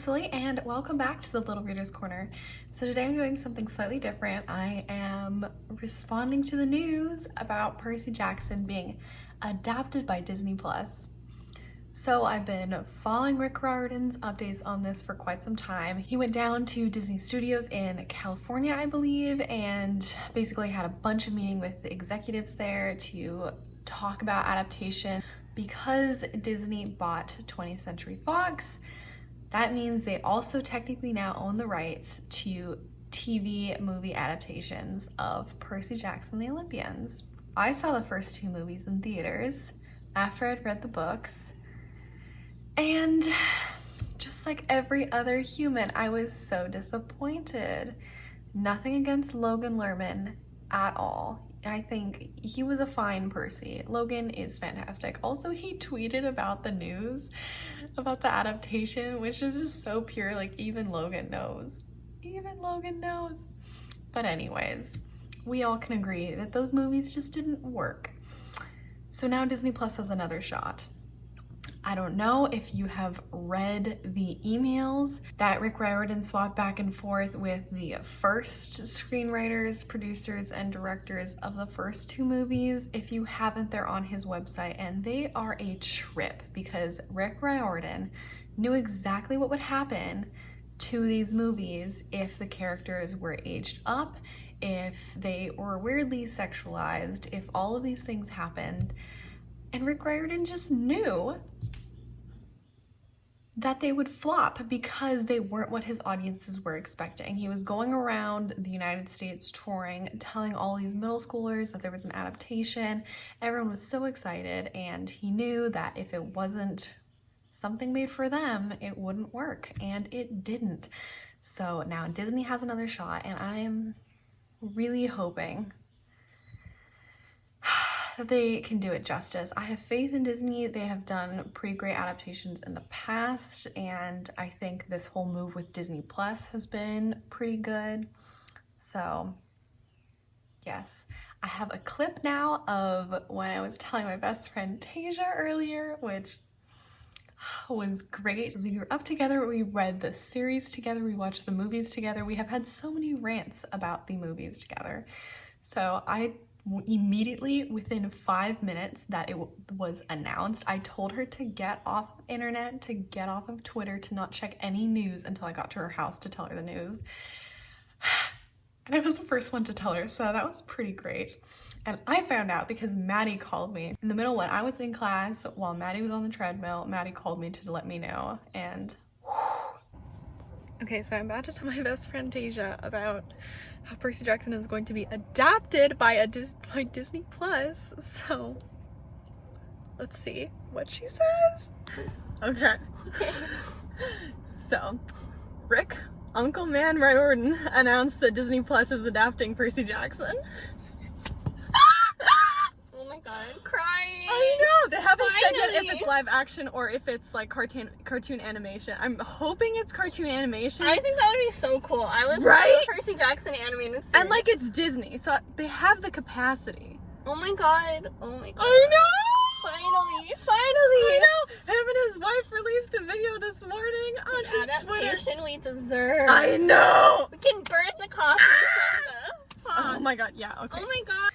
Cecily, and welcome back to the Little Reader's Corner. So today I'm doing something slightly different. I am responding to the news about Percy Jackson being adapted by Disney+. So I've been following Rick Riordan's updates on this for quite some time. He went down to Disney Studios in California, I believe, and basically had a bunch of meetings with the executives there to talk about adaptation. Because Disney bought 20th Century Fox, that means they also technically now own the rights to TV movie adaptations of Percy Jackson and the Olympians. I saw the first two movies in theaters after I'd read the books, and just like every other human, I was so disappointed. Nothing against Logan Lerman at all. I think he was a fine Percy. Logan is fantastic. Also, he tweeted about the news, about the adaptation, which is just so pure. Like, even Logan knows. Even Logan knows. But anyways, we all can agree that those movies just didn't work. So now Disney Plus has another shot. I don't know if you have read the emails that Rick Riordan swapped back and forth with the first screenwriters, producers, and directors of the first two movies. If you haven't, they're on his website, and they are a trip because Rick Riordan knew exactly what would happen to these movies if the characters were aged up, if they were weirdly sexualized, if all of these things happened. And Rick Riordan just knew that they would flop because they weren't what his audiences were expecting. He was going around the United States touring, telling all these middle schoolers that there was an adaptation. Everyone was so excited, and he knew that if it wasn't something made for them, it wouldn't work, and it didn't. So now Disney has another shot, and I am really hoping they can do it justice. I have faith in Disney. They have done pretty great adaptations in the past, and I think this whole move with Disney Plus has been pretty good. So yes, I have a clip now of when I was telling my best friend Tasia earlier, which was great. We grew up together, we read the series together, we watched the movies together. We have had so many rants about the movies together. So I immediately, within 5 minutes that it was announced, I told her to get off the internet, to get off of Twitter, to not check any news until I got to her house to tell her the news. And I was the first one to tell her, so that was pretty great. And I found out because Maddie called me in the middle when I was in class, while Maddie was on the treadmill. Maddie called me to let me know, and okay, so I'm about to tell my best friend Tasia about how Percy Jackson is going to be adapted by Disney Plus. So let's see what she says. Okay. So Rick, Uncle Man Riordan announced that Disney Plus is adapting Percy Jackson. Oh my god, I'm crying. I know, they haven't said yet if it's live action or if it's like cartoon animation. I'm hoping it's cartoon animation. I think that would be so cool. I would right? love Percy Jackson animated series. And like, it's Disney, so they have the capacity. Oh my god. Oh my god. I know! Finally. I know! Him and his wife released a video this morning on his Twitter. Adaptation we deserve. I know! We can burn the coffee from the pot. Oh my god, yeah, okay. Oh my god.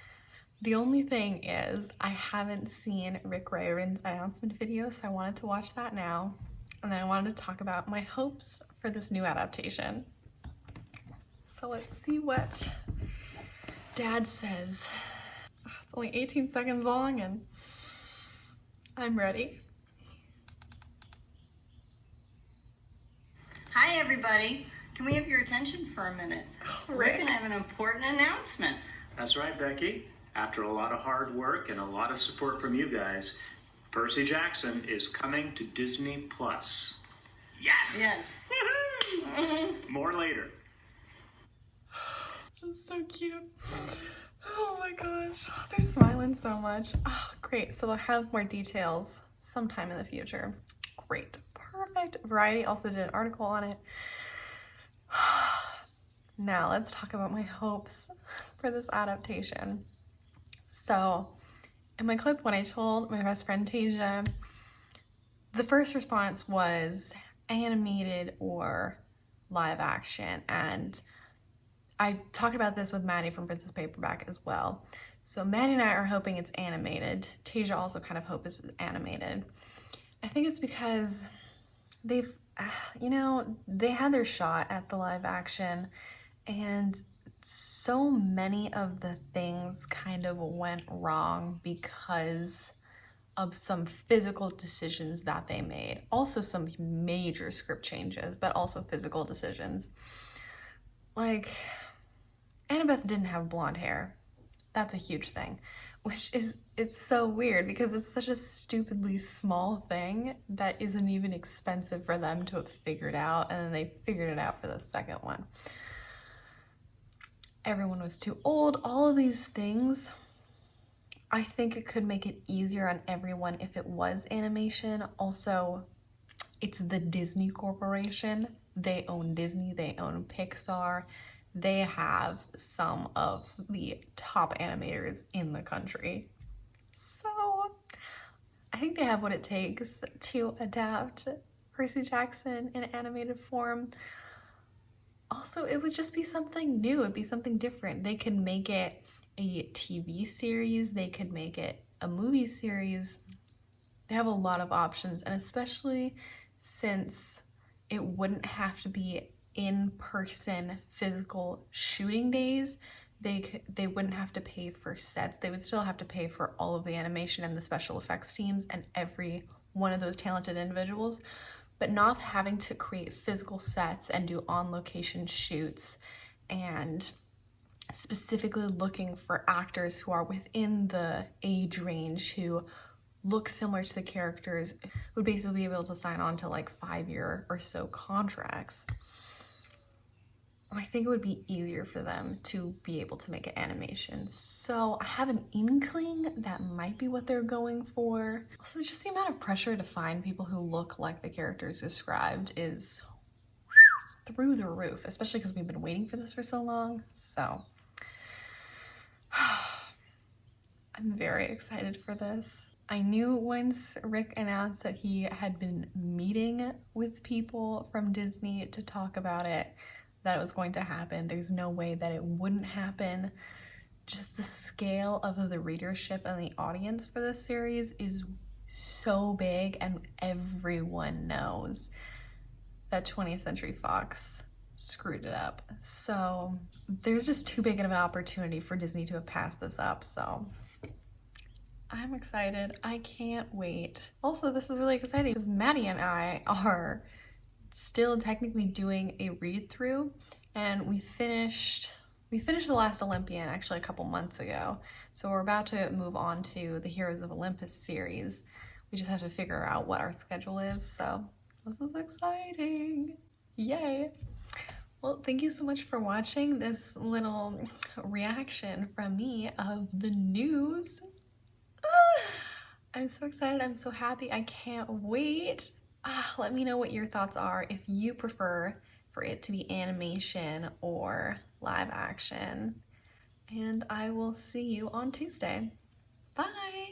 The only thing is, I haven't seen Rick Riordan's announcement video, so I wanted to watch that now. And then I wanted to talk about my hopes for this new adaptation. So let's see what Dad says. It's only 18 seconds long, and I'm ready. Hi everybody, can we have your attention for a minute? We're gonna have an important announcement. That's right, Becky. After a lot of hard work and a lot of support from you guys, Percy Jackson is coming to Disney Plus. Yes! Yes. More later. That's so cute. Oh my gosh, they're smiling so much. Oh, great, so they'll have more details sometime in the future. Great, perfect. Variety also did an article on it. Now let's talk about my hopes for this adaptation. So in my clip, when I told my best friend Tasia, the first response was, animated or live action. And I talked about this with Maddie from Princess Paperback as well. So Maddie and I are hoping it's animated. Tasia also kind of hopes it's animated. I think it's because they've, they had their shot at the live action, and so many of the things kind of went wrong because of some physical decisions that they made. Also some major script changes, but also physical decisions. Like, Annabeth didn't have blonde hair. That's a huge thing, it's so weird because it's such a stupidly small thing that isn't even expensive for them to have figured out, and then they figured it out for the second one. Everyone was too old. All of these things, I think it could make it easier on everyone if it was animation. Also, it's the Disney Corporation. They own Disney, they own Pixar. They have some of the top animators in the country. So I think they have what it takes to adapt Percy Jackson in animated form. Also, it would just be something new. It'd be something different. They could make it a TV series. They could make it a movie series. They have a lot of options, and especially since it wouldn't have to be in-person physical shooting days, they wouldn't have to pay for sets. They would still have to pay for all of the animation and the special effects teams and every one of those talented individuals, but not having to create physical sets and do on-location shoots and specifically looking for actors who are within the age range who look similar to the characters, would basically be able to sign on to like 5-year or so contracts. I think it would be easier for them to be able to make an animation. So I have an inkling that might be what they're going for. Also, just the amount of pressure to find people who look like the characters described is through the roof, especially because we've been waiting for this for so long. So I'm very excited for this. I knew once Rick announced that he had been meeting with people from Disney to talk about it, that it was going to happen. There's no way that it wouldn't happen. Just the scale of the readership and the audience for this series is so big, and everyone knows that 20th Century Fox screwed it up. So there's just too big of an opportunity for Disney to have passed this up. So I'm excited. I can't wait. Also, this is really exciting because Maddie and I are still technically doing a read-through, and we finished The Last Olympian actually a couple months ago. So we're about to move on to the Heroes of Olympus series. We just have to figure out what our schedule is. So this is exciting. Yay. Well, thank you so much for watching this little reaction from me of the news. I'm so excited. I'm so happy. I can't wait. Let me know what your thoughts are, if you prefer for it to be animation or live action. And I will see you on Tuesday. Bye!